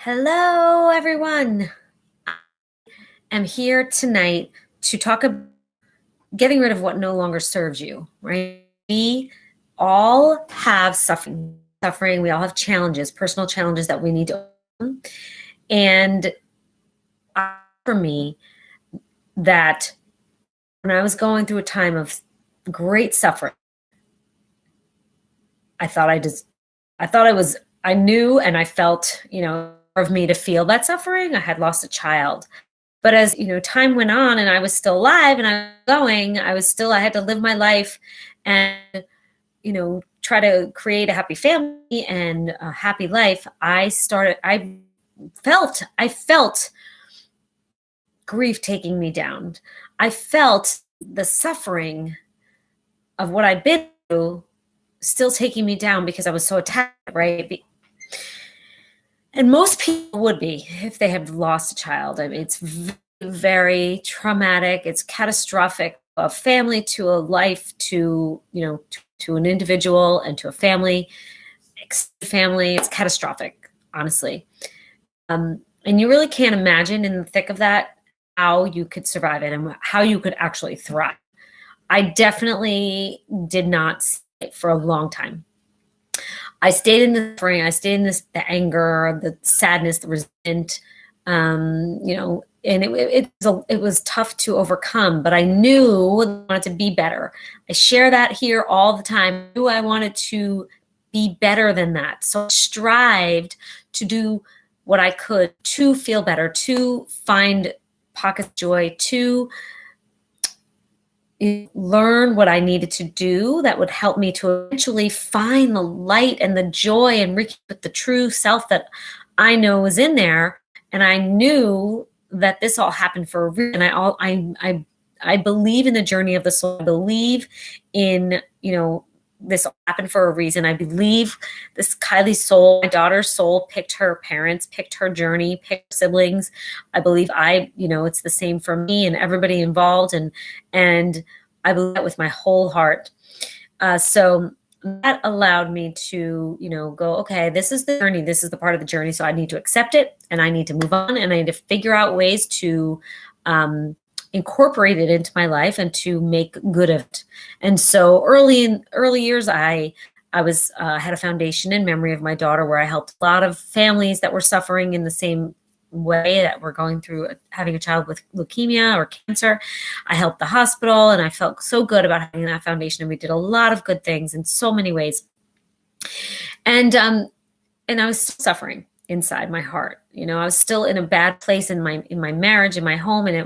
Hello, everyone. I'm here tonight to talk about getting rid of what no longer serves you, right? We all have suffering. We all have challenges, personal challenges that we need to overcome. And for me, that when I was going through a time of great suffering, I thought I knew and I felt, of me to feel that suffering. I had lost a child. But as, time went on and I was still alive and I had to live my life and, try to create a happy family and a happy life. I felt grief taking me down. I felt the suffering of what I'd been through still taking me down because I was so attached, right? And most people would be if they have lost a child. I mean, it's very traumatic. It's catastrophic. A family to a life to to an individual and to a family, extended family. It's catastrophic, honestly. And you really can't imagine in the thick of that how you could survive it and how you could actually thrive. I definitely did not see it for a long time. I stayed in the suffering. I stayed in the anger, the sadness, the resentment. And it was tough to overcome. But I knew I wanted to be better. I share that here all the time. I knew I wanted to be better than that. So I strived to do what I could to feel better, to find pockets of joy, to learn what I needed to do that would help me to eventually find the light and the joy and reconnect with the true self that I know was in there. And I knew that this all happened for a reason. I believe in the journey of the soul. I believe in, this all happened for a reason. I believe this Kylie's soul, my daughter's soul, picked her parents, picked her journey, picked siblings. I believe it's the same for me and everybody involved. And I believe that with my whole heart. So that allowed me to, go, okay, this is the journey. This is the part of the journey. So I need to accept it and I need to move on and I need to figure out ways to, incorporate it into my life and to make good of it. And so early years, I was had a foundation in memory of my daughter where I helped a lot of families that were suffering in the same way, that were going through having a child with leukemia or cancer. I helped the hospital and I felt so good about having that foundation. And we did a lot of good things in so many ways. And I was still suffering inside my heart. I was still in a bad place in my marriage, in my home. And it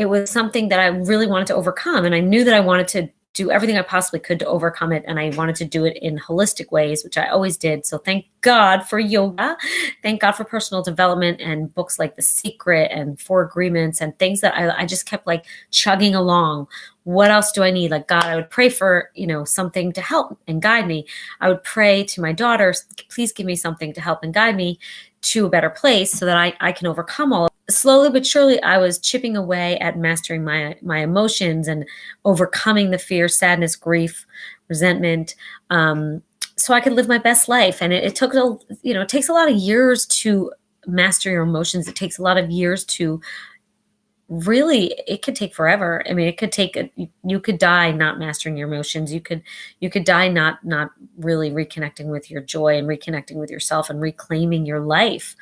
was something that I really wanted to overcome. And I knew that I wanted to do everything I possibly could to overcome it. And I wanted to do it in holistic ways, which I always did. So thank God for yoga. Thank God for personal development and books like The Secret and Four Agreements and things that I just kept like chugging along. What else do I need? Like, God, I would pray for, something to help and guide me. I would pray to my daughter, please give me something to help and guide me to a better place so that I can overcome all. Slowly but surely, I was chipping away at mastering my emotions and overcoming the fear, sadness, grief, resentment, so I could live my best life. And it took it takes a lot of years to master your emotions. It takes a lot of years to really, it could take forever. I mean, it could take, you could die not mastering your emotions. You could die not really reconnecting with your joy and reconnecting with yourself and reclaiming your life.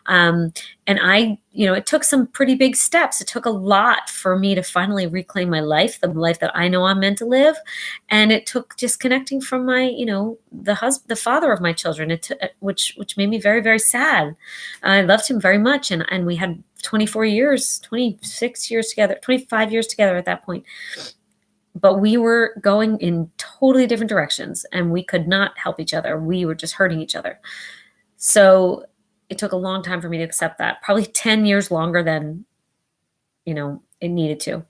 And it took some pretty big steps. It took a lot for me to finally reclaim my life, the life that I know I'm meant to live. And it took disconnecting from my, the father of my children, which made me very, very sad. I loved him very much. And we had 24 years, 26 years together, 25 years together at that point. But we were going in totally different directions and we could not help each other. We were just hurting each other. So it took a long time for me to accept that, probably 10 years longer than, it needed to,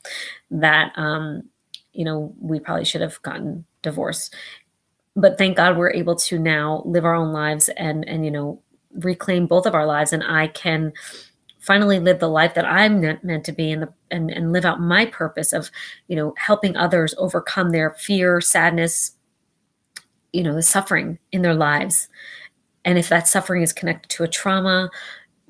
that, we probably should have gotten divorced. But thank God we're able to now live our own lives and reclaim both of our lives. And I can finally live the life that I'm meant to be and live out my purpose of, helping others overcome their fear, sadness, the suffering in their lives. And if that suffering is connected to a trauma,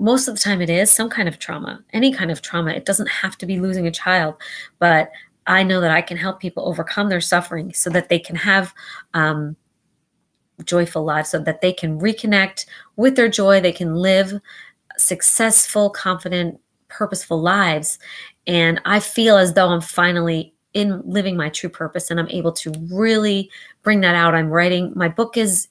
most of the time it is some kind of trauma, any kind of trauma. It doesn't have to be losing a child, but I know that I can help people overcome their suffering so that they can have joyful lives, so that they can reconnect with their joy. They can live successful, confident, purposeful lives. And I feel as though I'm finally in living my true purpose, and I'm able to really bring that out. I'm writing, my book is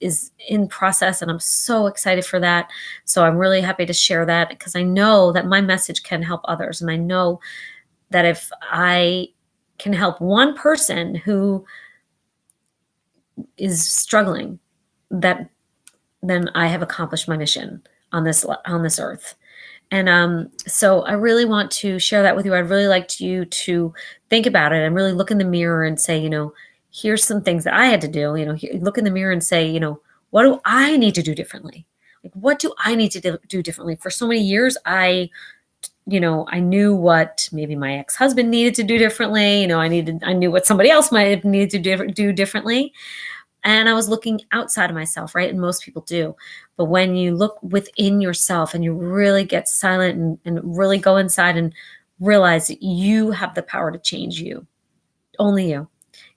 in process, and I'm so excited for that. So I'm really happy to share that, because I know that my message can help others. And I know that if I can help one person who is struggling, that then I have accomplished my mission on this earth. And so I really want to share that with you. I'd really like you to think about it and really look in the mirror and say, here's some things that I had to do. Look in the mirror and say, what do I need to do differently? Like, what do I need to do differently? For so many years, I knew what maybe my ex-husband needed to do differently. I knew what somebody else might have needed to do differently. And I was looking outside of myself, right? And most people do. But when you look within yourself and you really get silent and really go inside and realize that you have the power to change you, only you.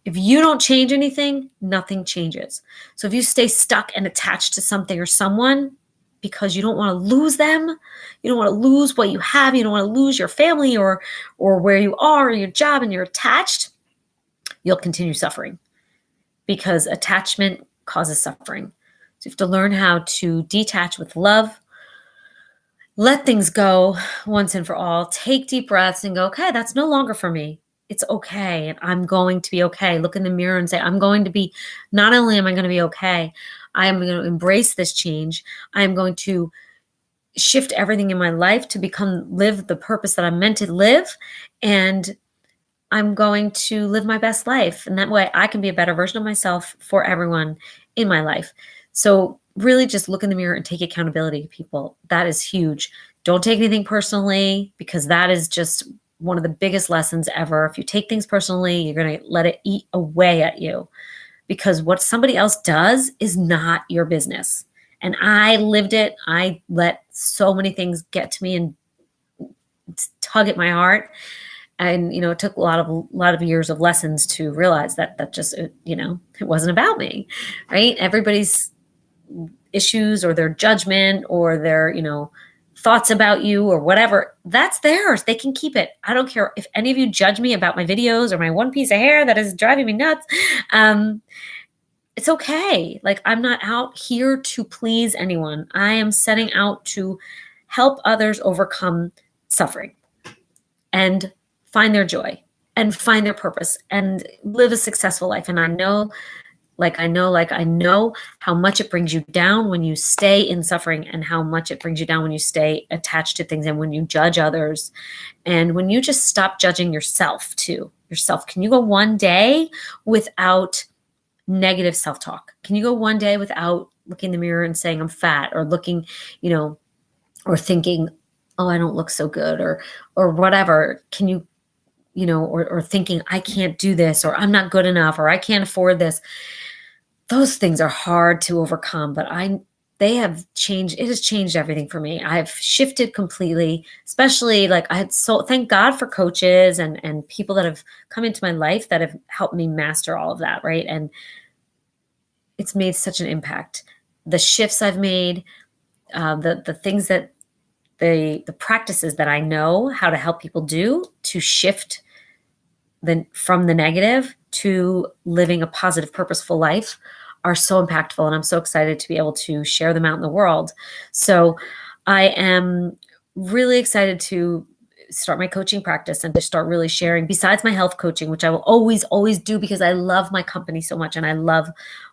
If you don't change anything, nothing changes. So if you stay stuck and attached to something or someone because you don't want to lose them, you don't want to lose what you have, you don't want to lose your family or where you are or your job, and you're attached, you'll continue suffering, because attachment causes suffering. So you have to learn how to detach with love, let things go once and for all, take deep breaths and go, okay, that's no longer for me. It's okay. And I'm going to be okay. Look in the mirror and say, not only am I going to be okay, I am going to embrace this change. I am going to shift everything in my life to live the purpose that I'm meant to live. And I'm going to live my best life. And that way I can be a better version of myself for everyone in my life. So really just look in the mirror and take accountability, people. That is huge. Don't take anything personally, because that is just one of the biggest lessons ever. If you take things personally, you're going to let it eat away at you, because what somebody else does is not your business. And I lived it. I let so many things get to me and tug at my heart. And, it took a lot of years of lessons to realize that just, it wasn't about me, right? Everybody's issues or their judgment or their, thoughts about you or whatever, that's theirs. They can keep it. I don't care if any of you judge me about my videos or my one piece of hair that is driving me nuts. It's okay. Like, I'm not out here to please anyone. I am setting out to help others overcome suffering and find their joy and find their purpose and live a successful life. And I know how much it brings you down when you stay in suffering, and how much it brings you down when you stay attached to things and when you judge others. And when you just stop judging yourself too. Can you go one day without negative self-talk? Can you go one day without looking in the mirror and saying I'm fat, or looking, or thinking, oh, I don't look so good, or whatever? Can you, or thinking I can't do this, or I'm not good enough, or I can't afford this? Those things are hard to overcome, but it has changed everything for me. I've shifted completely, especially thank God for coaches and people that have come into my life that have helped me master all of that. Right. And it's made such an impact. The shifts I've made, the things that the practices that I know how to help people do to shift from the negative to living a positive, purposeful life are so impactful. And I'm so excited to be able to share them out in the world. So I am really excited to start my coaching practice and to start really sharing, besides my health coaching, which I will always, always do, because I love my company so much and I love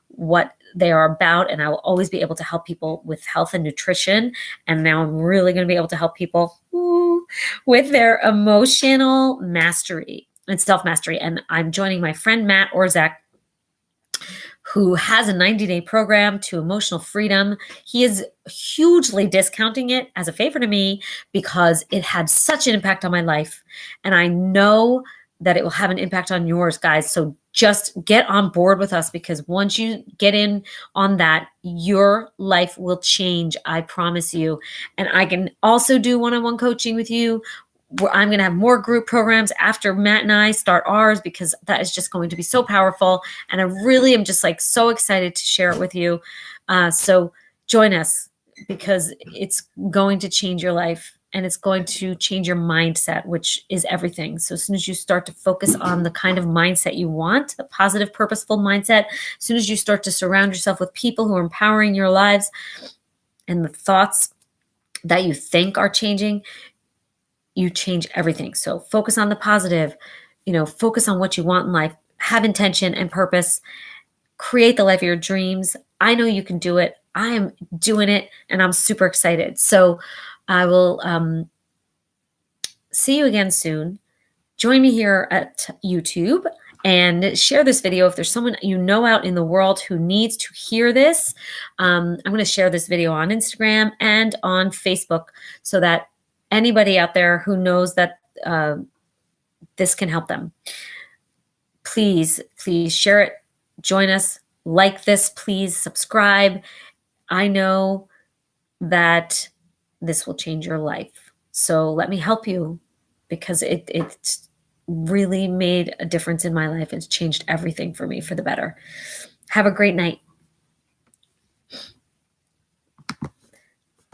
what they are about. And I will always be able to help people with health and nutrition. And now I'm really going to be able to help people with their emotional mastery and self-mastery. And I'm joining my friend Matt Orzak, who has a 90-day program to emotional freedom. He is hugely discounting it as a favor to me because it had such an impact on my life. And I know that it will have an impact on yours, guys. So just get on board with us, because once you get in on that, your life will change. I promise you. And I can also do one-on-one coaching with you. I'm going to have more group programs after Matt and I start ours, because that is just going to be so powerful. And I really am just like so excited to share it with you. So join us, because it's going to change your life. And it's going to change your mindset, which is everything. So as soon as you start to focus on the kind of mindset you want, a positive, purposeful mindset, as soon as you start to surround yourself with people who are empowering your lives, and the thoughts that you think are changing, you change everything. So focus on the positive, focus on what you want in life, have intention and purpose, create the life of your dreams. I know you can do it. I am doing it, and I'm super excited. So I will see you again soon. Join me here at YouTube and share this video. If there's someone out in the world who needs to hear this, I'm going to share this video on Instagram and on Facebook, so that anybody out there who knows that this can help them. Please share it. Join us. Like this. Please subscribe. I know that this will change your life. So let me help you, because it's really made a difference in my life. It's changed everything for me for the better. Have a great night.